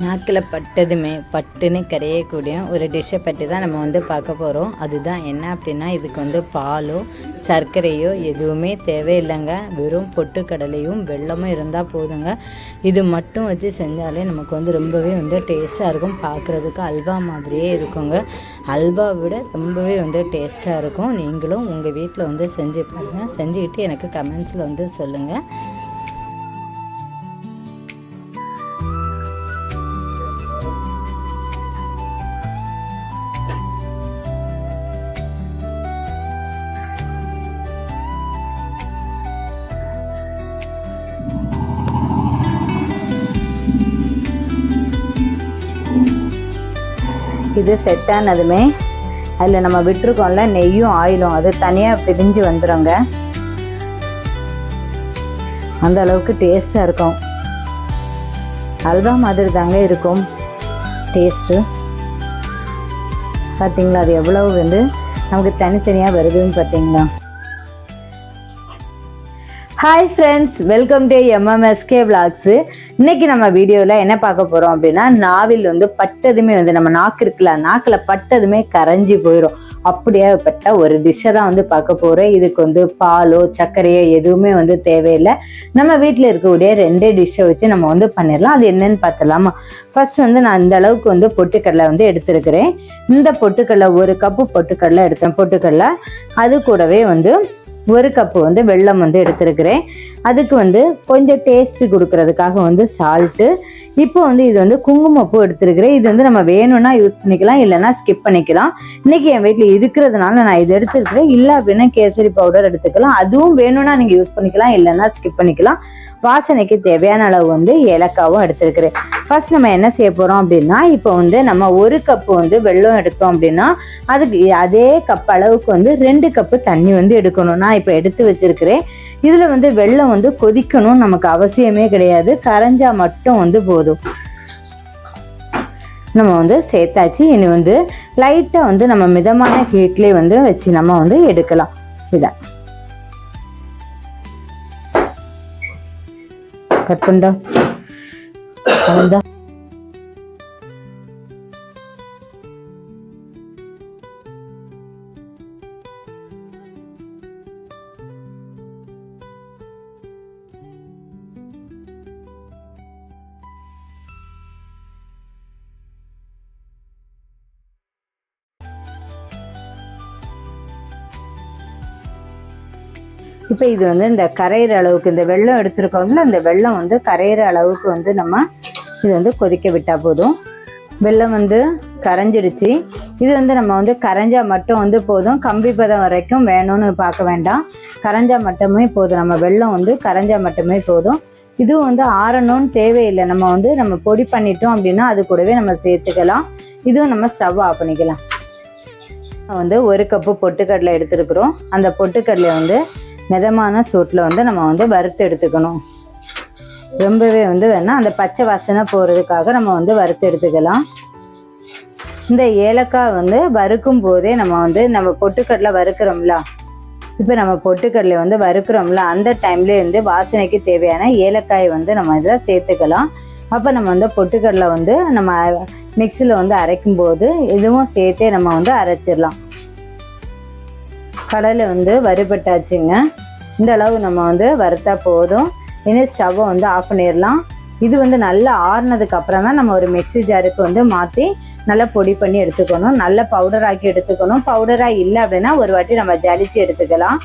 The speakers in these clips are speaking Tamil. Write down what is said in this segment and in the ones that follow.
நாக்கில் பட்டதுமே பட்டுன்னு கரையக்கூடிய ஒரு டிஷ்ஷை பற்றி தான் நம்ம வந்து பார்க்க போகிறோம். அதுதான் என்ன அப்படின்னா, இதுக்கு வந்து பாலோ சர்க்கரையோ எதுவுமே தேவையில்லைங்க. வெறும் பொட்டுக்கடலையும் வெல்லமும் இருந்தால் போதுங்க. இது மட்டும் வச்சு செஞ்சாலே நமக்கு வந்து ரொம்பவே வந்து டேஸ்ட்டாக இருக்கும். பார்க்குறதுக்கு அல்வா மாதிரியே இருக்குங்க. அல்வா விட ரொம்பவே வந்து டேஸ்ட்டாக இருக்கும். நீங்களும் உங்கள் வீட்டில் வந்து செஞ்சு பாருங்கள். செஞ்சுக்கிட்டு எனக்கு கமெண்ட்ஸில் வந்து சொல்லுங்கள். இது செட் ஆனதுமே அதில் நம்ம விட்டுருக்கோம்ல நெய்யும் ஆயிலும் அது தனியாக பிரிஞ்சு வந்துடுங்க. அந்த அளவுக்கு டேஸ்ட்டாக இருக்கும். அல்வா மாதிரி தாங்க இருக்கும் டேஸ்ட்டு. பார்த்தீங்களா அது எவ்வளவு வந்து நமக்கு தனித்தனியாக வருதுன்னு பார்த்தீங்களா. Hi friends, welcome to MMSK Vlogs. இன்னைக்கு நம்ம வீடியோவில் என்ன பார்க்க போகிறோம் அப்படின்னா, நாவில் வந்து பட்டதுமே வந்து நம்ம நாக்கு இருக்குல்ல, நாக்கில் பட்டதுமே கரைஞ்சி போயிடும் அப்படியேப்பட்ட ஒரு டிஷ்ஷை தான் வந்து பார்க்க போகிறோம். இதுக்கு வந்து பாலோ சர்க்கரையோ எதுவுமே வந்து தேவையில்லை. நம்ம வீட்டில் இருக்கக்கூடிய 2 டிஷ்ஷை வச்சு நம்ம வந்து பண்ணிடலாம். அது என்னன்னு பார்த்தலாமா. ஃபர்ஸ்ட் வந்து நான் இந்த அளவுக்கு வந்து பொட்டுக்கடலை வந்து எடுத்துருக்கிறேன். இந்த பொட்டுக்கடலை 1 கப்பு பொட்டுக்கடலை எடுத்தேன். பொட்டுக்கடலை அது கூடவே வந்து 1 கப்பு வந்து வெல்லம் வந்து எடுத்துருக்கிறேன். அதுக்கு வந்து கொஞ்சம் டேஸ்ட் கொடுக்கறதுக்காக வந்து சால்ட்டு. இப்போ வந்து இது வந்து குங்குமப்பூ எடுத்துருக்கிறேன். இது வந்து நம்ம வேணும்னா யூஸ் பண்ணிக்கலாம், இல்லைன்னா ஸ்கிப் பண்ணிக்கலாம். இன்னைக்கு என் வீட்டில் இருக்கிறதுனால நான் இது எடுத்துருக்கிறேன். இல்லை அப்படின்னா கேசரி பவுடர் எடுத்துக்கலாம். அதுவும் வேணும்னா நீங்கள் யூஸ் பண்ணிக்கலாம், இல்லைன்னா ஸ்கிப் பண்ணிக்கலாம். வாசனைக்கு தேவையான அளவு வந்து ஏலக்காவும் எடுத்துருக்கிறேன். ஃபர்ஸ்ட் நம்ம என்ன செய்ய போறோம் அப்படின்னா, இப்போ வந்து நம்ம 1 கப்பு வந்து வெல்லம் எடுத்தோம் அப்படின்னா அதுக்கு அதே கப் அளவுக்கு வந்து 2 கப்பு தண்ணி வந்து எடுக்கணும். நான் இப்போ எடுத்து வச்சிருக்கிறேன். இதுல வந்து வெல்லம் வந்து கொதிக்கணும் நமக்கு அவசியமே கிடையாது. கரைஞ்சா மட்டும் வந்து போதும். நம்ம வந்து சேர்த்தாச்சு. இனி வந்து லைட்டா வந்து நம்ம மிதமான ஹீட்லேயே வந்து வச்சு நம்ம வந்து எடுக்கலாம். இதான் கட் பண்ணா இப்போ இது வந்து இந்த கரையிற அளவுக்கு இந்த வெல்லம் எடுத்துருக்கோம்ல, இந்த வெல்லம் வந்து கரையிற அளவுக்கு வந்து நம்ம இது வந்து கொதிக்க விட்டால் போதும். வெல்லம் வந்து கரைஞ்சிடுச்சு. இது வந்து நம்ம வந்து கரைஞ்சா மட்டும் வந்து போதும். கம்பி பதம் வரைக்கும் வேணும்னு பார்க்க வேண்டாம். கரைஞ்சா மட்டுமே போதும். நம்ம வெல்லம் வந்து கரைஞ்சா மட்டுமே போதும். இதுவும் வந்து ஆறணும்னு தேவையில்லை. நம்ம வந்து நம்ம பொடி பண்ணிட்டோம் அப்படின்னா அது கூடவே நம்ம சேர்த்துக்கலாம். இதுவும் நம்ம ஸ்டவ் ஆஃப் பண்ணிக்கலாம். வந்து 1 கப்பு பொட்டுக்கடலை எடுத்துருக்குறோம். அந்த பொட்டுக்கடலை வந்து மிதமான சூட்டில் வந்து நம்ம வந்து வறுத்து எடுத்துக்கணும். ரொம்பவே வந்து வேணால் அந்த பச்சை வாசனை போகிறதுக்காக நம்ம வந்து வறுத்து எடுத்துக்கலாம். இந்த ஏலக்காய் வந்து வறுக்கும் போதே நம்ம பொட்டுக்கடலை வறுக்கிறோம்ல, இப்போ நம்ம பொட்டுக்கடலை வந்து வறுக்கிறோம்ல, அந்த டைம்லேயே வந்து வாசனைக்கு தேவையான ஏலக்காயை வந்து நம்ம இதில் சேர்த்துக்கலாம். அப்போ நம்ம வந்து பொட்டுக்கடலை வந்து நம்ம மிக்சியில் வந்து அரைக்கும் போது இதுவும் சேர்த்தே நம்ம வந்து அரைச்சிடலாம். கடலை வந்து வறுபட்டாச்சுங்க. இந்த அளவு நம்ம வந்து வறுத்தா போதும். இனி ஸ்டவ்வை வந்து ஆஃப் பண்ணிடலாம். இது வந்து நல்லா ஆறுனதுக்கு அப்புறம் தான் நம்ம ஒரு மிக்ஸி ஜாருக்கு வந்து மாற்றி நல்லா பொடி பண்ணி எடுத்துக்கணும். நல்லா பவுடர் ஆக்கி எடுத்துக்கணும். பவுடராக இல்லை அப்படின்னா ஒரு வாட்டி நம்ம ஜலிச்சு எடுத்துக்கலாம்.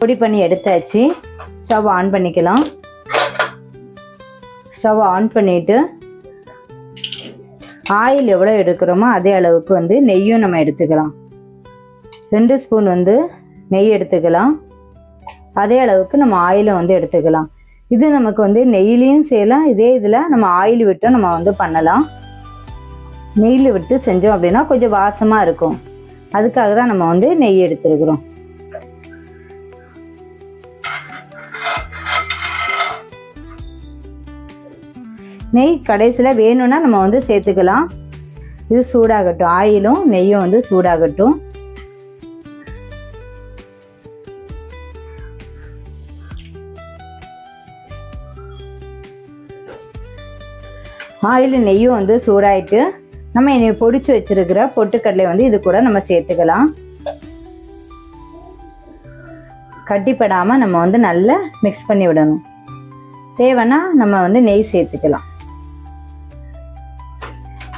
பொடி பண்ணி எடுத்தாச்சு. ஸ்டவ் ஆன் பண்ணிக்கலாம். ஸ்டவ் ஆன் பண்ணிவிட்டு ஆயில் எவ்வளோ எடுக்கிறோமோ அதே அளவுக்கு வந்து நெய்யும் நம்ம எடுத்துக்கலாம். 2 ஸ்பூன் வந்து நெய் எடுத்துக்கலாம். அதே அளவுக்கு நம்ம ஆயிலும் வந்து எடுத்துக்கலாம். இது நமக்கு வந்து நெய்லையும் செய்யலாம். இதே இதில் நம்ம ஆயில் விட்டு நம்ம வந்து பண்ணலாம். நெய்யில் விட்டு செஞ்சோம் அப்படின்னா கொஞ்சம் வாசமாக இருக்கும். அதுக்காக தான் நம்ம வந்து நெய் எடுத்துருக்குறோம். நெய் கடைசியில் வேணும்னா நம்ம வந்து சேர்த்துக்கலாம். இது சூடாகட்டும். ஆயிலும் நெய்யும் வந்து சூடாகட்டும். ஆயில் நெய்யும் வந்து சூடாயிட்டு நம்ம இனி பொடிச்சு வச்சிருக்கிற பொட்டுக்கடலை வந்து இது கூட நம்ம சேர்த்துக்கலாம். கட்டிப்படாமல் நம்ம வந்து நல்லா மிக்ஸ் பண்ணி விடணும். தேவைன்னா நம்ம வந்து நெய் சேர்த்துக்கலாம்.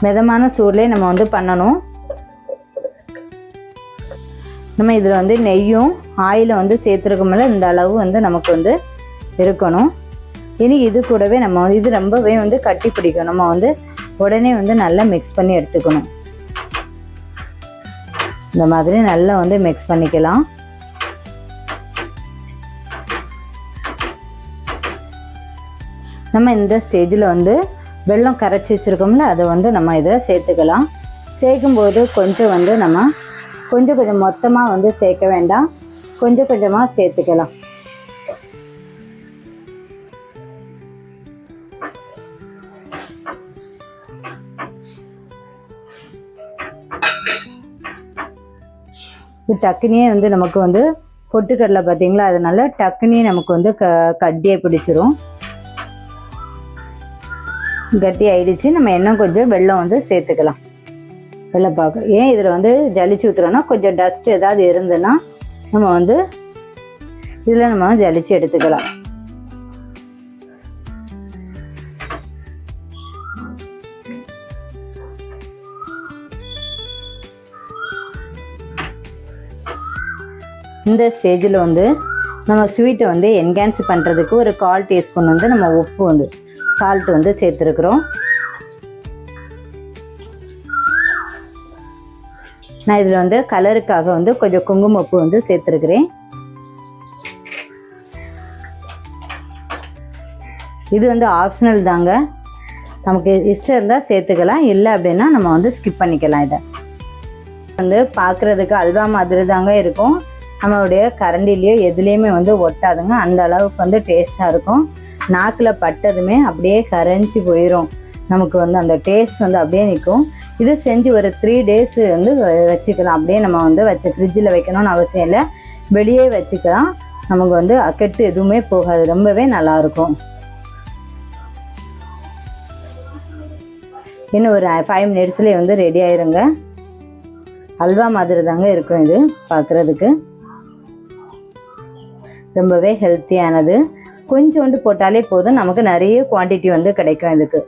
மிதமான சூடுலேயே நம்ம வந்து பண்ணணும். நம்ம இதில் வந்து நெய்யும் ஆயிலை வந்து சேர்த்துருக்கோம்ல, இந்த அளவு வந்து நமக்கு வந்து இருக்கணும். இனி இது கூடவே நம்ம இது ரொம்பவே வந்து கட்டி பிடிக்கும். நம்ம வந்து உடனே வந்து நல்லா மிக்ஸ் பண்ணி எடுத்துக்கணும். இந்த மாதிரி நல்லா வந்து மிக்ஸ் பண்ணிக்கலாம். நம்ம இந்த ஸ்டேஜில் வந்து வெல்லம் கரைச்சி வச்சுருக்கோம்ல, அதை வந்து நம்ம இதில் சேர்த்துக்கலாம். சேர்க்கும்போது கொஞ்சம் வந்து நம்ம கொஞ்சம் மொத்தமாக வந்து சேர்க்க வேண்டாம், கொஞ்சம் கொஞ்சமாக சேர்த்துக்கலாம். இது டக்குனே வந்து நமக்கு வந்து பொட்டுக்கடலை பார்த்தீங்களா, அதனால டக்குனே நமக்கு வந்து கட்டியை பிடிச்சிரும். கட்டி ஆயிடுச்சு. நம்ம இன்னும் கொஞ்சம் வெல்லம் வந்து சேர்த்துக்கலாம். வெல்லம் பார்க்க ஏன் இதில் வந்து ஜலிச்சு ஊற்றுறோன்னா, கொஞ்சம் டஸ்ட் ஏதாவது இருந்துன்னா நம்ம வந்து இதில் நம்ம ஜலிச்சு எடுத்துக்கலாம். இந்த ஸ்டேஜில் வந்து நம்ம ஸ்வீட்டை வந்து என்ஹான்ஸ் பண்ணுறதுக்கு ஒரு 1/4 டீஸ்பூன் வந்து நம்ம உப்பு வந்து சால்ட் வந்து சேர்த்துருக்குறோம். நான் இதில் வந்து கலருக்காக வந்து கொஞ்சம் குங்குமப்பூ வந்து சேர்த்துருக்குறேன். இது வந்து ஆப்ஷனல் தாங்க, நமக்கு இஷ்டம் இருந்தால் சேர்த்துக்கலாம், இல்லை அப்படின்னா நம்ம வந்து ஸ்கிப் பண்ணிக்கலாம். இதை வந்து பார்க்குறதுக்கு அல்வா மாதிரி தாங்க இருக்கும். நம்மளுடைய கரண்டிலேயோ எதுலேயுமே வந்து ஒட்டாதுங்க. அந்த அளவுக்கு வந்து டேஸ்ட்டாக இருக்கும். நாக்கில் பட்டதுமே அப்படியே கரைஞ்சி போயிடும். நமக்கு வந்து அந்த டேஸ்ட் வந்து அப்படியே நிற்கும். இது செஞ்சு ஒரு 3 days வந்து வச்சுக்கலாம். அப்படியே நம்ம வந்து வச்சு ஃப்ரிட்ஜில் வைக்கணும்னு அவசியம் இல்லை, வெளியே வச்சுக்கலாம். நமக்கு வந்து கெட்டு எதுவுமே போகாது, ரொம்பவே நல்லாயிருக்கும். இன்னும் ஒரு 5 minutesலேயே வந்து ரெடி ஆயிருங்க. அல்வா மாதிரி தாங்க இருக்கும். இது பார்க்குறதுக்கு ரொம்பவே ஹெல்த்தியானது. கொஞ்சோண்டு போட்டாலே போதும், நமக்கு நிறைய குவான்டிட்டி வந்து கிடைக்கும். இதுக்கு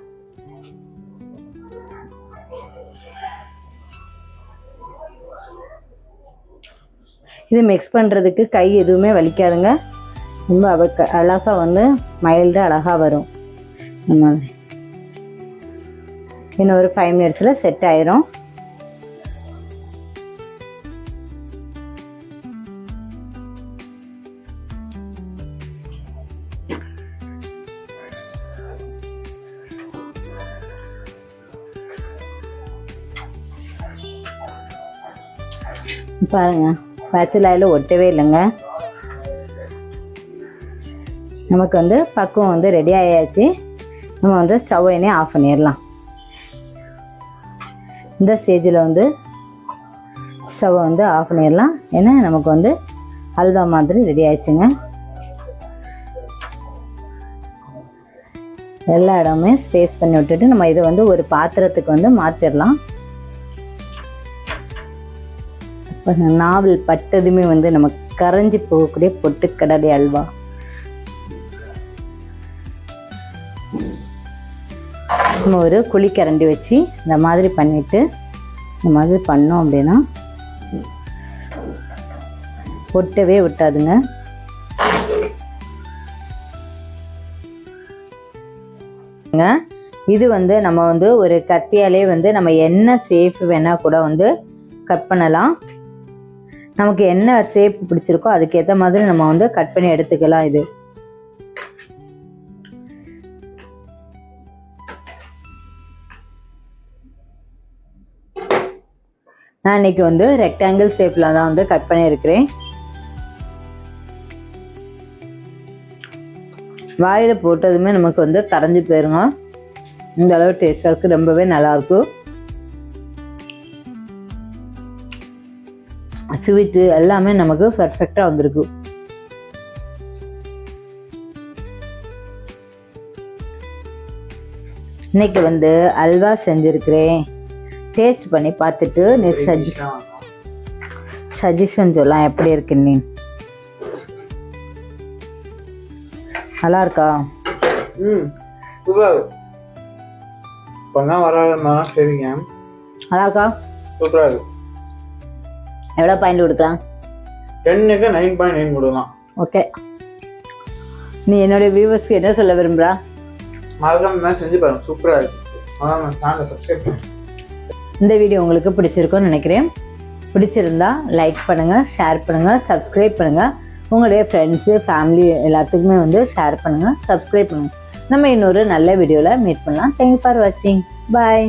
இது மிக்ஸ் பண்ணுறதுக்கு கை எதுவுமே வலிக்காதுங்க. ரொம்ப அழகாக வந்து மைல்டாக அழகாக வரும். இன்னும் ஒரு 5 minutesல செட் ஆயிரும். பாருங்க, ஸ்பேச்சுலாவில் ஒட்டவே இல்லைங்க. நமக்கு வந்து பக்குவம் வந்து ரெடி ஆயாச்சு. நம்ம வந்து ஸ்டவ்வைனே ஆஃப் பண்ணிடலாம். இந்த ஸ்டேஜில் வந்து ஸ்டவ்வை வந்து ஆஃப் பண்ணிடலாம். ஏன்னா நமக்கு வந்து அல்வா மாதிரி ரெடி ஆயிடுச்சுங்க. எல்லா இடமே ஸ்பேஸ் பண்ணி விட்டுட்டு நம்ம இதை வந்து ஒரு பாத்திரத்துக்கு வந்து மாற்றிடலாம். நாவல் பட்டதுமே வந்து நமக்கு கரைஞ்சி போகக்கூடிய பொட்டுக்கடலை அல்வா. நம்ம ஒரு குழிக்கரண்டி வச்சு இந்த மாதிரி பண்ணிட்டு இந்த மாதிரி பண்ணோம் அப்படின்னா ஒட்டவே ஒட்டாதுங்க. இது வந்து நம்ம வந்து ஒரு கத்தியாலே வந்து நம்ம என்ன ஷேப் வேணா கூட வந்து கட் பண்ணலாம். நமக்கு என்ன ஷேப் பிடிச்சிருக்கோ அதுக்கேற்ற மாதிரி நம்ம வந்து கட் பண்ணி எடுத்துக்கலாம். இது நான் இன்னைக்கு வந்து ரெக்டாங்கிள் ஷேப்ல தான் வந்து கட் பண்ணி இருக்கிறேன். வாயில போட்டதுமே நமக்கு வந்து கரைஞ்சி போயிருங்க. இந்த அளவு டேஸ்டாக இருக்கு, ரொம்பவே நல்லா இருக்கும். ஸ்வீட்டு எல்லாமே நமக்கு பர்ஃபெக்டாக வந்திருக்கு. இன்னைக்கு வந்து அல்வா செஞ்சுருக்கிறேன். டேஸ்ட் பண்ணி பார்த்துட்டு நீ சஜஷன் சொல்லலாம் எப்படி இருக்குன்னு. நீ நல்லா இருக்கா? சரிங்க, நல்லா இருக்கா? சூப்பரா இருக்கு. எவ்வளோ பாயிண்ட் கொடுக்கலாம்? 10க்கு 9.9 கொடுக்கலாம். ஓகே, நீ என்னுடைய வியூவர்ஸ்க்கு என்ன சொல்ல விரும்புகிறா? மறக்காம செஞ்சு பாருங்க, சூப்பரா இருக்கு. சப்ஸ்கிரைப் பண்ணுங்க. இந்த வீடியோ உங்களுக்கு பிடிச்சிருக்கும்னு நினைக்கிறேன். பிடிச்சிருந்தா லைக் பண்ணுங்கள், ஷேர் பண்ணுங்கள், சப்ஸ்கிரைப் பண்ணுங்கள். உங்களுடைய ஃப்ரெண்ட்ஸு ஃபேமிலி எல்லாத்துக்குமே வந்து ஷேர் பண்ணுங்கள், சப்ஸ்கிரைப் பண்ணுங்கள். நம்ம இன்னொரு நல்ல வீடியோவில் மீட் பண்ணலாம். தேங்க்ஸ் ஃபார் வாட்சிங். பாய்.